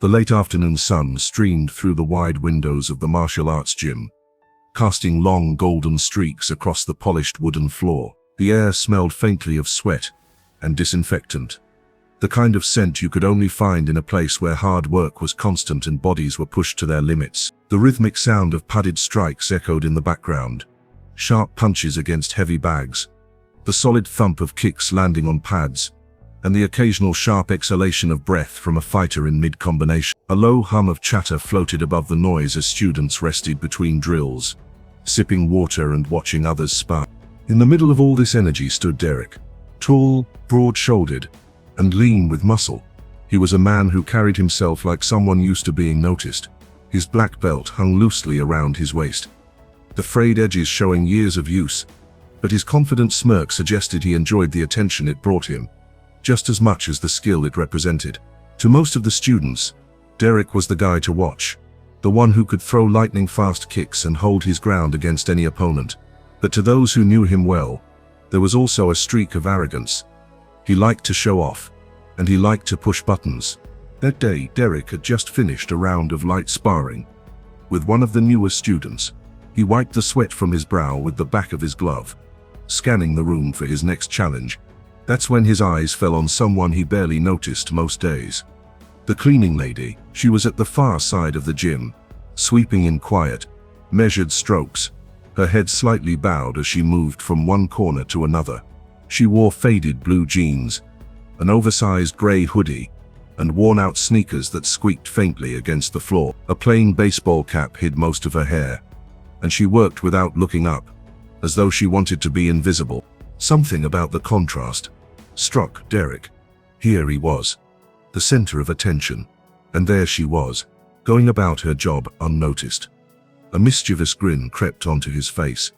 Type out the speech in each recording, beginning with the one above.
The late afternoon sun streamed through the wide windows of the martial arts gym, casting long golden streaks across the polished wooden floor. The air smelled faintly of sweat and disinfectant, the kind of scent you could only find in a place where hard work was constant and bodies were pushed to their limits. The rhythmic sound of padded strikes echoed in the background, sharp punches against heavy bags, the solid thump of kicks landing on pads, and the occasional sharp exhalation of breath from a fighter in mid-combination. A low hum of chatter floated above the noise as students rested between drills, sipping water and watching others spar. In the middle of all this energy stood Derek, tall, broad-shouldered, and lean with muscle. He was a man who carried himself like someone used to being noticed. His black belt hung loosely around his waist, the frayed edges showing years of use, but his confident smirk suggested he enjoyed the attention it brought him, just as much as the skill it represented. To most of the students, Derek was the guy to watch, the one who could throw lightning-fast kicks and hold his ground against any opponent. But to those who knew him well, there was also a streak of arrogance. He liked to show off, and he liked to push buttons. That day, Derek had just finished a round of light sparring with one of the newer students. He wiped the sweat from his brow with the back of his glove, scanning the room for his next challenge. That's when his eyes fell on someone he barely noticed most days. The cleaning lady. She was at the far side of the gym, sweeping in quiet, measured strokes, her head slightly bowed as she moved from one corner to another. She wore faded blue jeans, an oversized gray hoodie, and worn-out sneakers that squeaked faintly against the floor. A plain baseball cap hid most of her hair, and she worked without looking up, as though she wanted to be invisible. Something about the contrast struck Derek. Here he was, the center of attention, and there she was, going about her job unnoticed. A mischievous grin crept onto his face.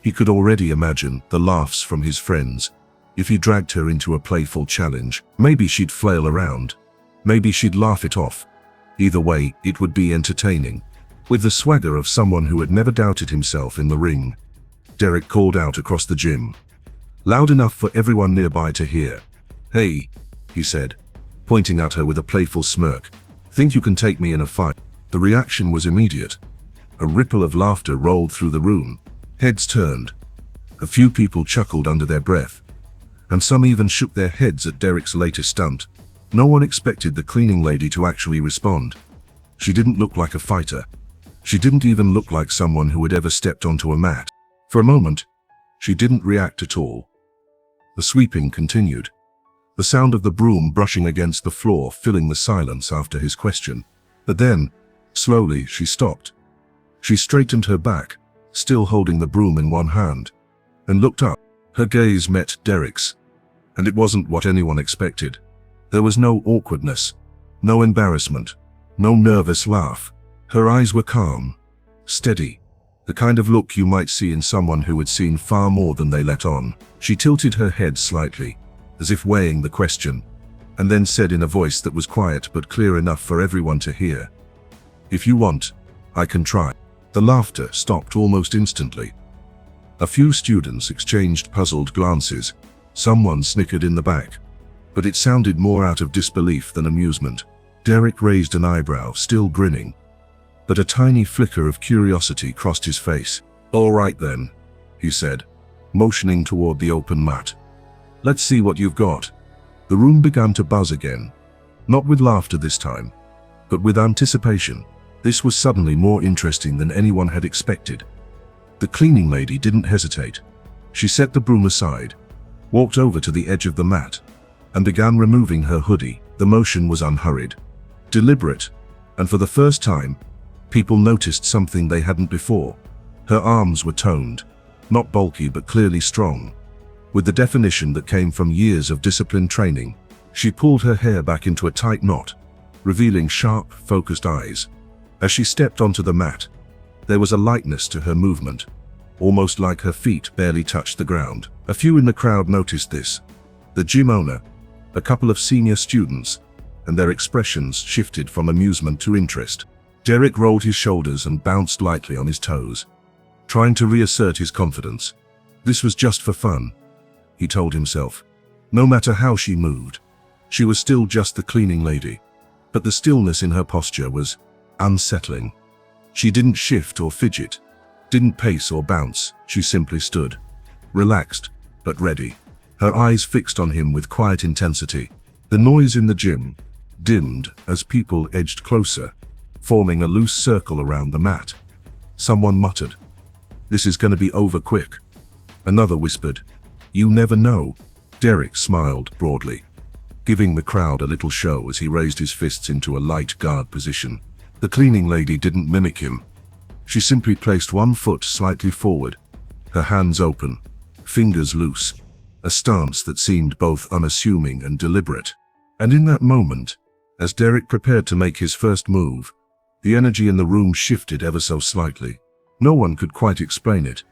He could already imagine the laughs from his friends if he dragged her into a playful challenge. Maybe she'd flail around, maybe she'd laugh it off. Either way, it would be entertaining. With the swagger of someone who had never doubted himself in the ring, Derek called out across the gym, loud enough for everyone nearby to hear. "Hey," he said, pointing at her with a playful smirk. "Think you can take me in a fight?" The reaction was immediate. A ripple of laughter rolled through the room. Heads turned. A few people chuckled under their breath, and some even shook their heads at Derek's latest stunt. No one expected the cleaning lady to actually respond. She didn't look like a fighter. She didn't even look like someone who had ever stepped onto a mat. For a moment, she didn't react at all. The sweeping continued, the sound of the broom brushing against the floor filling the silence after his question. But then, slowly, she stopped. She straightened her back, still holding the broom in one hand, and looked up. Her gaze met Derek's, and it wasn't what anyone expected. There was no awkwardness, no embarrassment, no nervous laugh. Her eyes were calm, steady, the kind of look you might see in someone who had seen far more than they let on. She tilted her head slightly, as if weighing the question, and then said in a voice that was quiet but clear enough for everyone to hear, "If you want, I can try." The laughter stopped almost instantly. A few students exchanged puzzled glances. Someone snickered in the back, but it sounded more out of disbelief than amusement. Derek raised an eyebrow, still grinning, but a tiny flicker of curiosity crossed his face. "All right then," he said, motioning toward the open mat. "Let's see what you've got." The room began to buzz again, not with laughter this time, but with anticipation. This was suddenly more interesting than anyone had expected. The cleaning lady didn't hesitate. She set the broom aside, walked over to the edge of the mat, and began removing her hoodie. The motion was unhurried, deliberate, and for the first time, people noticed something they hadn't before. Her arms were toned, not bulky but clearly strong, with the definition that came from years of disciplined training. She pulled her hair back into a tight knot, revealing sharp, focused eyes. As she stepped onto the mat, there was a lightness to her movement, almost like her feet barely touched the ground. A few in the crowd noticed this. The gym owner, a couple of senior students, and their expressions shifted from amusement to interest. Derek rolled his shoulders and bounced lightly on his toes, trying to reassert his confidence. This was just for fun, he told himself. No matter how she moved, she was still just the cleaning lady, but the stillness in her posture was unsettling. She didn't shift or fidget, didn't pace or bounce. She simply stood, relaxed but ready, her eyes fixed on him with quiet intensity. The noise in the gym dimmed as people edged closer, forming a loose circle around the mat. Someone muttered, "This is going to be over quick." Another whispered, "You never know." Derek smiled broadly, giving the crowd a little show as he raised his fists into a light guard position. The cleaning lady didn't mimic him. She simply placed one foot slightly forward, her hands open, fingers loose, a stance that seemed both unassuming and deliberate. And in that moment, as Derek prepared to make his first move, the energy in the room shifted ever so slightly. No one could quite explain it,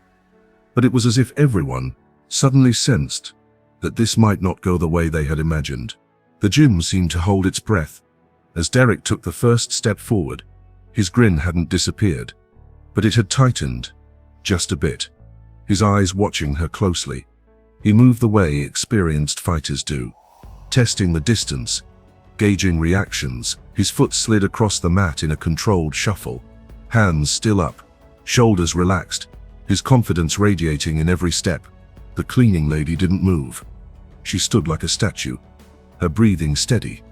but it was as if everyone suddenly sensed that this might not go the way they had imagined. The gym seemed to hold its breath as Derek took the first step forward. His grin hadn't disappeared, but it had tightened just a bit, his eyes watching her closely. He moved the way experienced fighters do, testing the distance, gauging reactions. His foot slid across the mat in a controlled shuffle, hands still up, shoulders relaxed, his confidence radiating in every step. The cleaning lady didn't move. She stood like a statue, her breathing steady,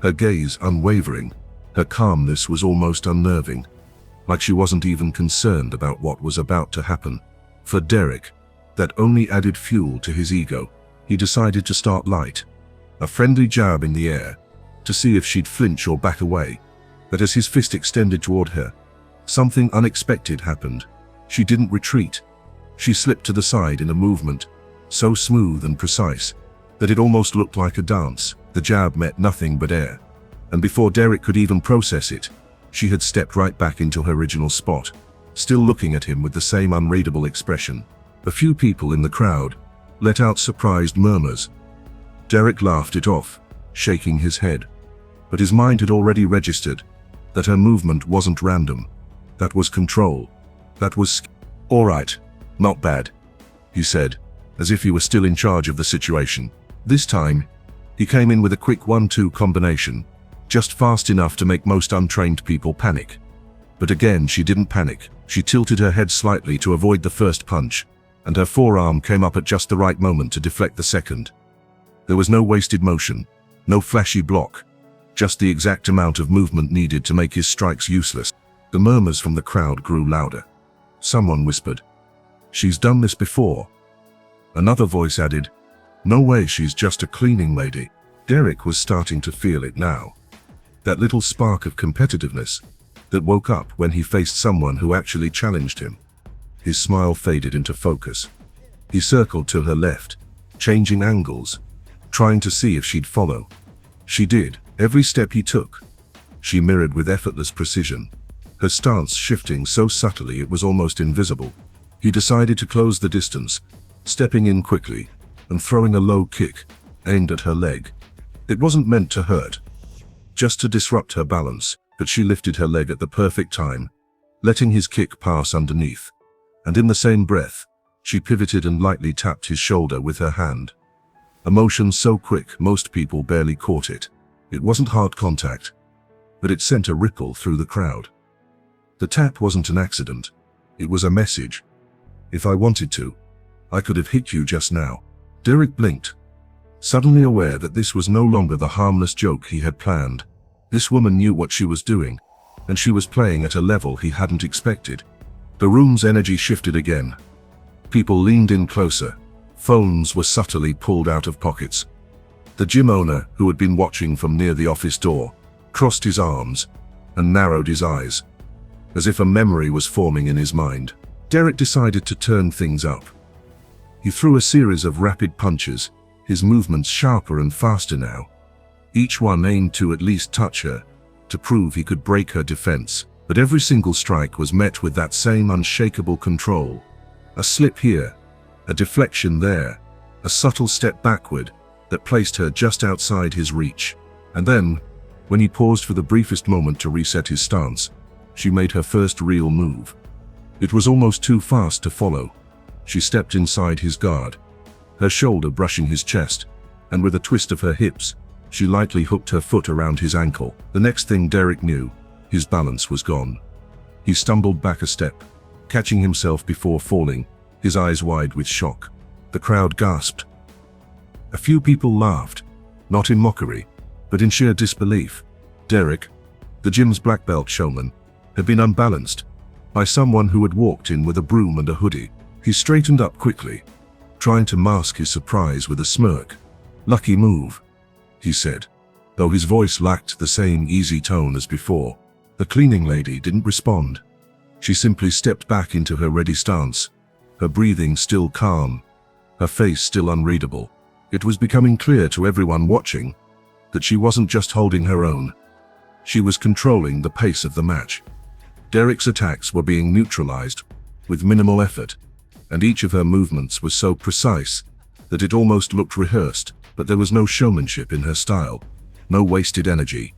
her gaze unwavering. Her calmness was almost unnerving, like she wasn't even concerned about what was about to happen. For Derek, that only added fuel to his ego. He decided to start light, a friendly jab in the air, to see if she'd flinch or back away. But as his fist extended toward her, something unexpected happened. She didn't retreat. She slipped to the side in a movement so smooth and precise that it almost looked like a dance. The jab met nothing but air, and before Derek could even process it, she had stepped right back into her original spot, still looking at him with the same unreadable expression. A few people in the crowd let out surprised murmurs. Derek laughed it off, shaking his head, but his mind had already registered that her movement wasn't random. That was control. That was "All right, not bad," he said, as if he were still in charge of the situation. This time, he came in with a quick 1-2 combination, just fast enough to make most untrained people panic. But again, she didn't panic. She tilted her head slightly to avoid the first punch, and her forearm came up at just the right moment to deflect the second. There was no wasted motion, no flashy block, just the exact amount of movement needed to make his strikes useless. The murmurs from the crowd grew louder. Someone whispered, "She's done this before." Another voice added, "No way, she's just a cleaning lady." Derek was starting to feel it now. That little spark of competitiveness that woke up when he faced someone who actually challenged him. His smile faded into focus. He circled to her left, changing angles, trying to see if she'd follow. She did. Every step he took, she mirrored with effortless precision, her stance shifting so subtly it was almost invisible. He decided to close the distance, stepping in quickly and throwing a low kick aimed at her leg. It wasn't meant to hurt, just to disrupt her balance, but she lifted her leg at the perfect time, letting his kick pass underneath. And in the same breath, she pivoted and lightly tapped his shoulder with her hand. A motion so quick most people barely caught it. It wasn't hard contact, but it sent a ripple through the crowd. The tap wasn't an accident. It was a message. "If I wanted to, I could have hit you just now." Derek blinked, suddenly aware that this was no longer the harmless joke he had planned. This woman knew what she was doing, and she was playing at a level he hadn't expected. The room's energy shifted again. People leaned in closer. Phones were subtly pulled out of pockets. The gym owner, who had been watching from near the office door, crossed his arms and narrowed his eyes, as if a memory was forming in his mind. Derek decided to turn things up. He threw a series of rapid punches, his movements sharper and faster now. Each one aimed to at least touch her, to prove he could break her defense. But every single strike was met with that same unshakable control. A slip here, a deflection there, a subtle step backward that placed her just outside his reach. And then, when he paused for the briefest moment to reset his stance, she made her first real move. It was almost too fast to follow. She stepped inside his guard, her shoulder brushing his chest, and with a twist of her hips, She lightly hooked her foot around his ankle. The next thing Derek knew, his balance was gone. He stumbled back a step, catching himself before falling, his eyes wide with shock. The crowd gasped. A few people laughed, not in mockery, but in sheer disbelief. Derek, the gym's black belt showman, had been unbalanced by someone who had walked in with a broom and a hoodie. He straightened up quickly, trying to mask his surprise with a smirk. "Lucky move," he said, though his voice lacked the same easy tone as before. The cleaning lady didn't respond. She simply stepped back into her ready stance, her breathing still calm, her face still unreadable. It was becoming clear to everyone watching that she wasn't just holding her own. She was controlling the pace of the match. Derek's attacks were being neutralized with minimal effort, and each of her movements was so precise that it almost looked rehearsed, but there was no showmanship in her style, no wasted energy.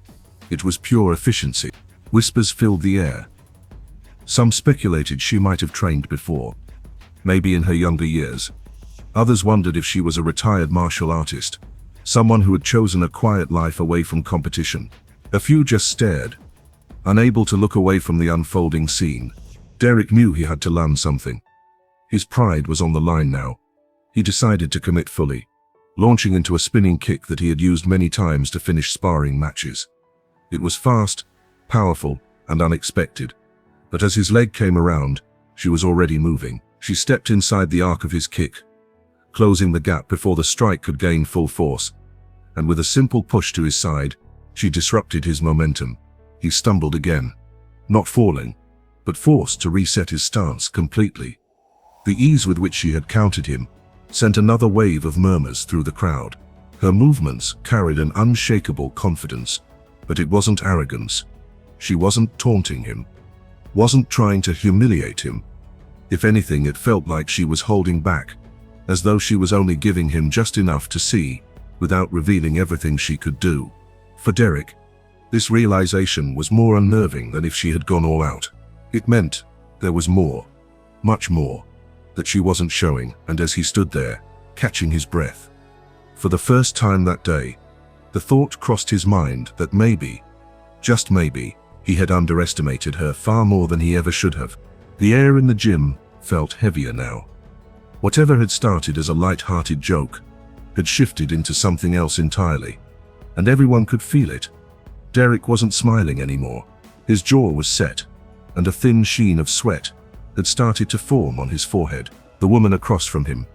It was pure efficiency. Whispers filled the air. Some speculated she might have trained before, maybe in her younger years. Others wondered if she was a retired martial artist, someone who had chosen a quiet life away from competition. A few just stared, unable to look away from the unfolding scene. Derek knew he had to learn something. His pride was on the line now. He decided to commit fully, launching into a spinning kick that he had used many times to finish sparring matches. It was fast, powerful, and unexpected, but as his leg came around, she was already moving. She stepped inside the arc of his kick, closing the gap before the strike could gain full force, and with a simple push to his side, she disrupted his momentum. He stumbled again, not falling, but forced to reset his stance completely. The ease with which she had countered him sent another wave of murmurs through the crowd. Her movements carried an unshakable confidence, but it wasn't arrogance. She wasn't taunting him, wasn't trying to humiliate him. If anything, it felt like she was holding back, as though she was only giving him just enough to see, without revealing everything she could do. For Derek, this realization was more unnerving than if she had gone all out. It meant there was more, much more, that she wasn't showing. And as he stood there, catching his breath, for the first time that day, the thought crossed his mind that maybe, just maybe, he had underestimated her far more than he ever should have. The air in the gym felt heavier now. Whatever had started as a light-hearted joke had shifted into something else entirely, and everyone could feel it. Derek wasn't smiling anymore. His jaw was set, and a thin sheen of sweat had started to form on his forehead. The woman across from him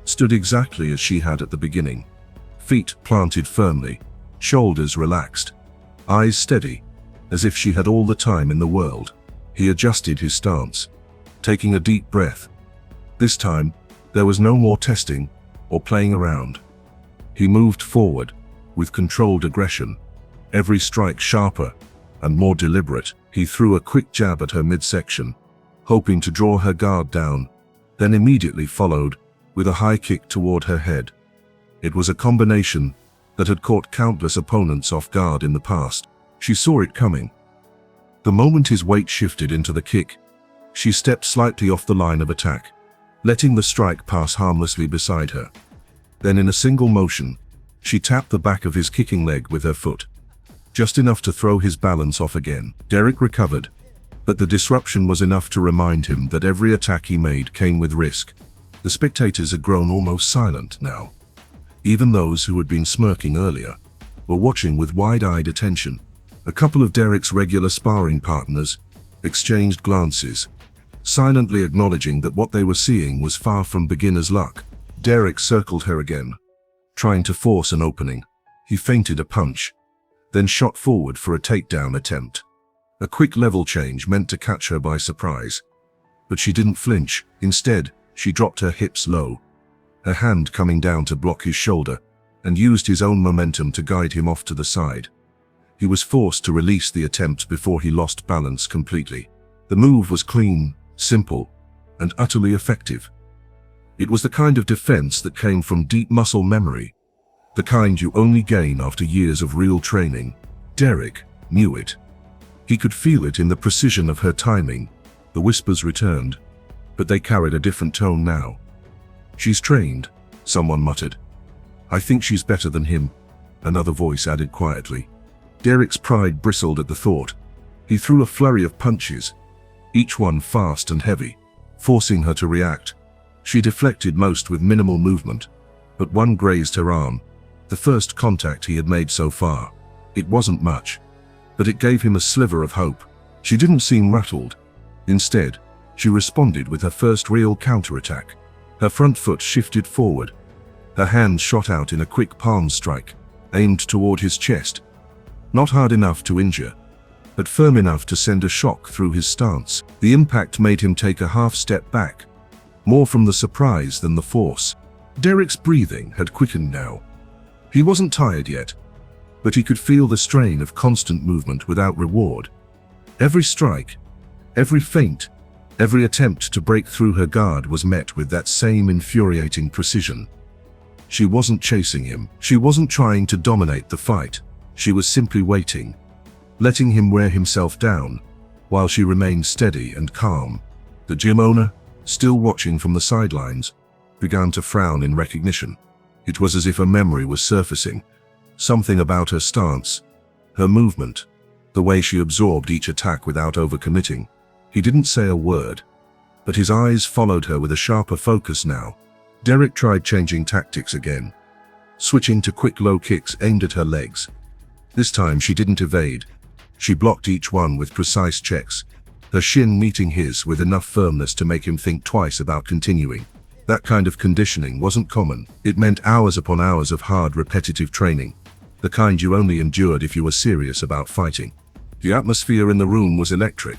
stood exactly as she had at the beginning, feet planted firmly, shoulders relaxed, eyes steady, as if she had all the time in the world. He adjusted his stance, taking a deep breath. This time, there was no more testing or playing around. He moved forward with controlled aggression, every strike sharper and more deliberate. He threw a quick jab at her midsection, hoping to draw her guard down, then immediately followed with a high kick toward her head. It was a combination that had caught countless opponents off guard in the past. She saw it coming. The moment his weight shifted into the kick, she stepped slightly off the line of attack, letting the strike pass harmlessly beside her. Then in a single motion, she tapped the back of his kicking leg with her foot, just enough to throw his balance off again. Derek recovered, but the disruption was enough to remind him that every attack he made came with risk. The spectators had grown almost silent now. Even those who had been smirking earlier were watching with wide-eyed attention. A couple of Derek's regular sparring partners exchanged glances, silently acknowledging that what they were seeing was far from beginner's luck. Derek circled her again, trying to force an opening. He feinted a punch, then shot forward for a takedown attempt. A quick level change meant to catch her by surprise, but she didn't flinch. Instead, she dropped her hips low, her hand coming down to block his shoulder, and used his own momentum to guide him off to the side. He was forced to release the attempt before he lost balance completely. The move was clean, simple, and utterly effective. It was the kind of defense that came from deep muscle memory, the kind you only gain after years of real training. Derek knew it. He could feel it in the precision of her timing. The whispers returned, but they carried a different tone now. "She's trained," someone muttered. "I think she's better than him." another voice added quietly. Derek's pride bristled at the thought. He threw a flurry of punches, each one fast and heavy, forcing her to react. She deflected most with minimal movement, but one grazed her arm, the first contact he had made so far. It wasn't much, but it gave him a sliver of hope. She didn't seem rattled. Instead, she responded with her first real counterattack. Her front foot shifted forward. Her hand shot out in a quick palm strike, aimed toward his chest. Not hard enough to injure, but firm enough to send a shock through his stance. The impact made him take a half step back, more from the surprise than the force. Derek's breathing had quickened now. He wasn't tired yet, but he could feel the strain of constant movement without reward. Every strike, every feint, every attempt to break through her guard was met with that same infuriating precision. She wasn't chasing him. She wasn't trying to dominate the fight. She was simply waiting, letting him wear himself down, while she remained steady and calm. The gym owner, still watching from the sidelines, began to frown in recognition. It was as if a memory was surfacing. Something about her stance, her movement, the way she absorbed each attack without overcommitting. He didn't say a word, but his eyes followed her with a sharper focus now. Derek tried changing tactics again, switching to quick low kicks aimed at her legs. This time she didn't evade. She blocked each one with precise checks, her shin meeting his with enough firmness to make him think twice about continuing. That kind of conditioning wasn't common. It meant hours upon hours of hard, repetitive training, the kind you only endured if you were serious about fighting. The atmosphere in the room was electric,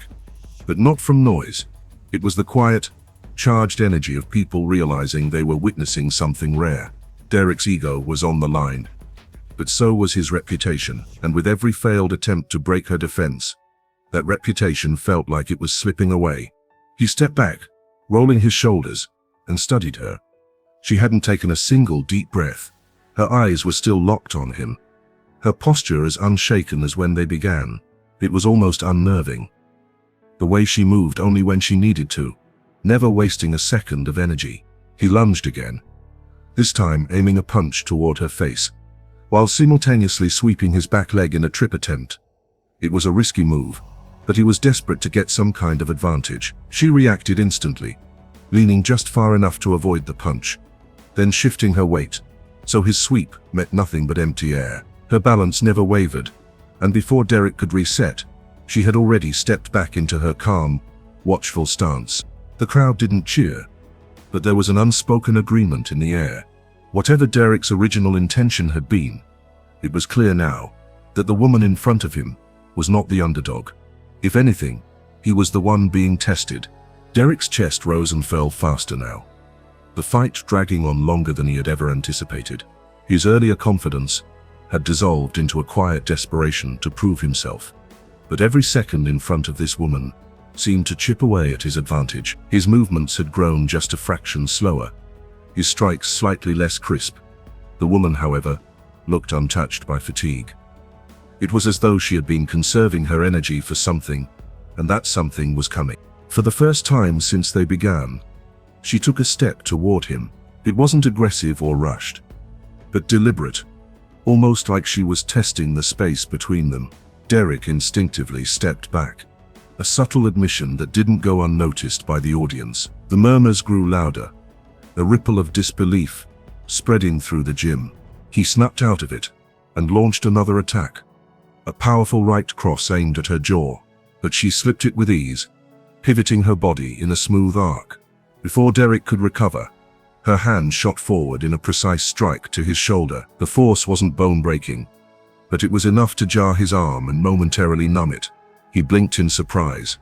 but not from noise. It was the quiet, charged energy of people realizing they were witnessing something rare. Derek's ego was on the line, but so was his reputation, and with every failed attempt to break her defense, that reputation felt like it was slipping away. He stepped back, rolling his shoulders, and studied her. She hadn't taken a single deep breath. Her eyes were still locked on him, her posture as unshaken as when they began. It was almost unnerving. The way she moved only when she needed to, never wasting a second of energy. He lunged again, this time aiming a punch toward her face, while simultaneously sweeping his back leg in a trip attempt. It was a risky move, but he was desperate to get some kind of advantage. She reacted instantly, leaning just far enough to avoid the punch, then shifting her weight, so his sweep met nothing but empty air. Her balance never wavered, and before Derek could reset, she had already stepped back into her calm, watchful stance. The crowd didn't cheer, but there was an unspoken agreement in the air. Whatever Derek's original intention had been, it was clear now that the woman in front of him was not the underdog. If anything, he was the one being tested. Derek's chest rose and fell faster now, the fight dragging on longer than he had ever anticipated. His earlier confidence had dissolved into a quiet desperation to prove himself. But every second in front of this woman seemed to chip away at his advantage. His movements had grown just a fraction slower, his strikes slightly less crisp. The woman, however, looked untouched by fatigue. It was as though she had been conserving her energy for something, and that something was coming. For the first time since they began, she took a step toward him. It wasn't aggressive or rushed, but deliberate, almost like she was testing the space between them. Derek instinctively stepped back, a subtle admission that didn't go unnoticed by the audience. The murmurs grew louder, a ripple of disbelief spreading through the gym. He snapped out of it and launched another attack, a powerful right cross aimed at her jaw, but she slipped it with ease, pivoting her body in a smooth arc. Before Derek could recover, her hand shot forward in a precise strike to his shoulder. The force wasn't bone-breaking, but it was enough to jar his arm and momentarily numb it. He blinked in surprise,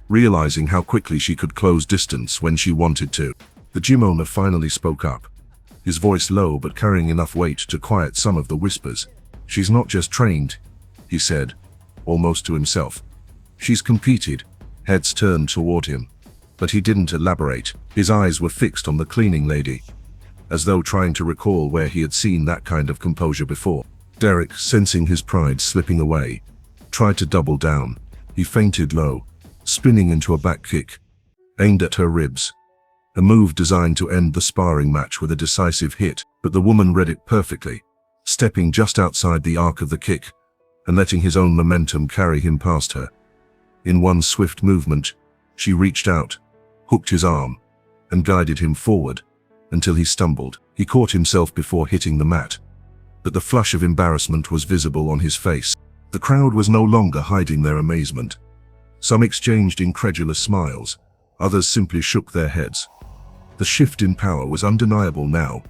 realizing how quickly she could close distance when she wanted to. The gym owner finally spoke up, his voice low but carrying enough weight to quiet some of the whispers. "She's not just trained," he said, almost to himself. "She's competed." Heads turned toward him, but he didn't elaborate. His eyes were fixed on the cleaning lady, as though trying to recall where he had seen that kind of composure before. Derek, sensing his pride slipping away, tried to double down. He feinted low, spinning into a back kick, aimed at her ribs, a move designed to end the sparring match with a decisive hit. But the woman read it perfectly. stepping just outside the arc of the kick and letting his own momentum carry him past her. In one swift movement, she reached out, hooked his arm, and guided him forward until he stumbled. He caught himself before hitting the mat, but the flush of embarrassment was visible on his face. The crowd was no longer hiding their amazement. Some exchanged incredulous smiles, others simply shook their heads. The shift in power was undeniable now,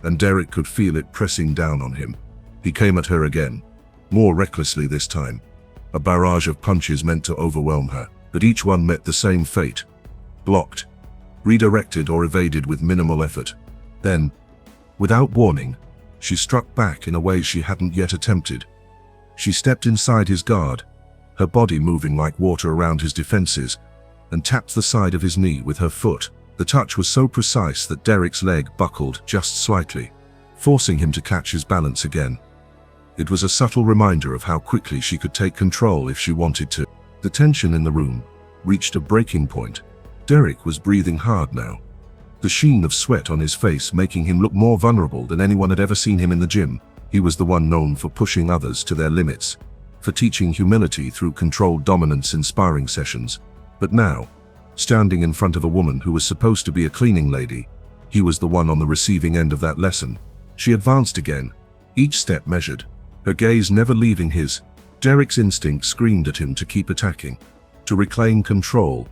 and Derek could feel it pressing down on him. He came at her again, more recklessly this time. A barrage of punches meant to overwhelm her, but each one met the same fate: blocked, redirected, or evaded with minimal effort. Then, without warning, she struck back in a way she hadn't yet attempted. She stepped inside his guard, her body moving like water around his defenses, and tapped the side of his knee with her foot. The touch was so precise that Derek's leg buckled just slightly, forcing him to catch his balance again. It was a subtle reminder of how quickly she could take control if she wanted to. The tension in the room reached a breaking point. Derek was breathing hard now, the sheen of sweat on his face making him look more vulnerable than anyone had ever seen him in the gym. He was the one known for pushing others to their limits, for teaching humility through controlled dominance in sparring sessions. But now, standing in front of a woman who was supposed to be a cleaning lady, he was the one on the receiving end of that lesson. She advanced again, each step measured, her gaze never leaving his. Derek's instinct screamed at him to keep attacking, to reclaim control,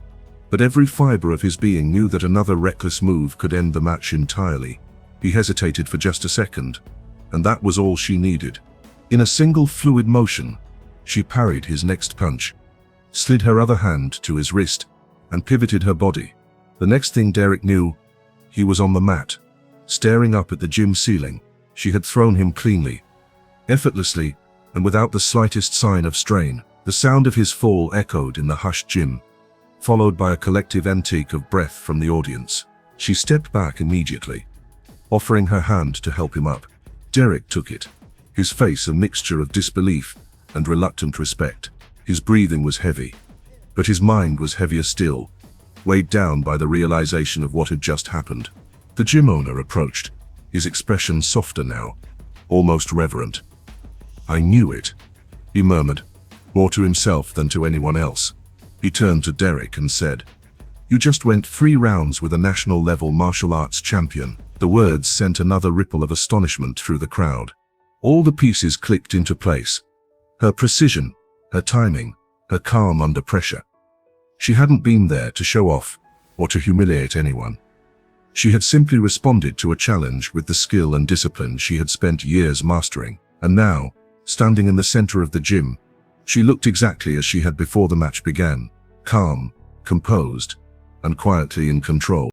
but every fiber of his being knew that another reckless move could end the match entirely. He hesitated for just a second, and that was all she needed. In a single fluid motion, she parried his next punch, slid her other hand to his wrist, and pivoted her body. The next thing Derek knew, he was on the mat, staring up at the gym ceiling. She had thrown him cleanly, effortlessly, and without the slightest sign of strain. The sound of his fall echoed in the hushed gym, followed by a collective intake of breath from the audience. She stepped back immediately, offering her hand to help him up. Derek took it, his face a mixture of disbelief and reluctant respect. His breathing was heavy, but his mind was heavier still, weighed down by the realization of what had just happened. The gym owner approached, his expression softer now, almost reverent. "I knew it," he murmured, more to himself than to anyone else. He turned to Derek and said, "You just went 3 rounds with a national-level martial arts champion." The words sent another ripple of astonishment through the crowd. All the pieces clicked into place. Her precision, her timing, her calm under pressure. She hadn't been there to show off or to humiliate anyone. She had simply responded to a challenge with the skill and discipline she had spent years mastering. And now, standing in the center of the gym, she looked exactly as she had before the match began, calm, composed, and quietly in control.